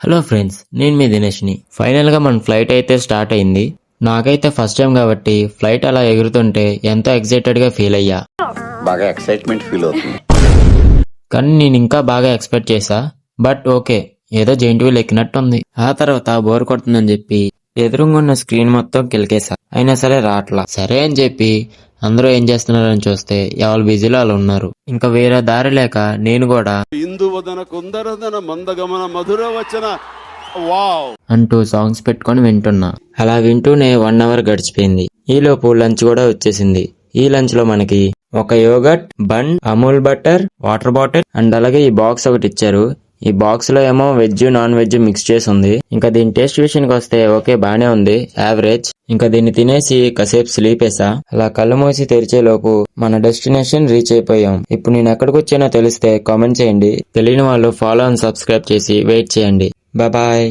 Hello friends, నేను మీ దినేష్ని. ఫైనల్గా మన ఫ్లైట్ అయితే స్టార్ట్ అయింది. నాకైతే ఫస్ట్ టైం కాబట్టి ఫ్లైట్ అలా ఎగురుతుంటే ఎంతో ఎక్సైటెడ్గా ఫీల్ అయ్యా. బాగా ఎక్సైట్మెంట్ ఫీల్ అవుతుంది. కానీ నేను ఇంకా బాగా ఎక్స్పెక్ట్ చేశా. బట్ ఓకే, ఏదో జెయింట్ వీల్ ఎక్కినట్టుంది. ఆ తర్వాత బోర్ కొడుతుందని చెప్పి ఎదురుగున్న స్క్రీన్ మొత్తం కిలికేసా. అయినా సరే రాట్లా. సరే అని చెప్పి అందరూ ఏం చేస్తున్నారని చూస్తే ఎవరు బిజీలో వాళ్ళు ఉన్నారు. ఇంకా వేరే దారి లేక నేను కూడా ఇందువదన కుందరదన మందగమన మధుర వచన వావ్ అంటూ సాంగ్స్ పెట్టుకొని వింటున్నా. అలా వింటూనే 1 అవర్ గడిచిపోయింది. ఈలోపు లంచ్ కూడా వచ్చేసింది. ఈ లంచ్ లో మనకి ఒక yoghurt, bun, Amul butter, water bottle and అలాగే ఈ బాక్స్ ఒకటి ఇచ్చారు. ఈ బాక్స్ లో ఏమో వెజ్ నాన్ వెజ్ మిక్స్ చేసి ఉంది. ఇంకా దీని టేస్ట్ విషయానికి వస్తే ఓకే, బానే ఉంది, యావరేజ్. ఇంకా దీన్ని తినేసి కాసేపు స్లీప్ వేసా. అలా కళ్ళు మూసి తెరిచే లోపు మన డెస్టినేషన్ రీచ్ అయిపోయాం. ఇప్పుడు నేను ఎక్కడికి వచ్చానో తెలిస్తే కామెంట్ చేయండి. తెలియని వాళ్ళు ఫాలో అండ్ సబ్స్క్రైబ్ చేసి వెయిట్ చేయండి. బాయ్.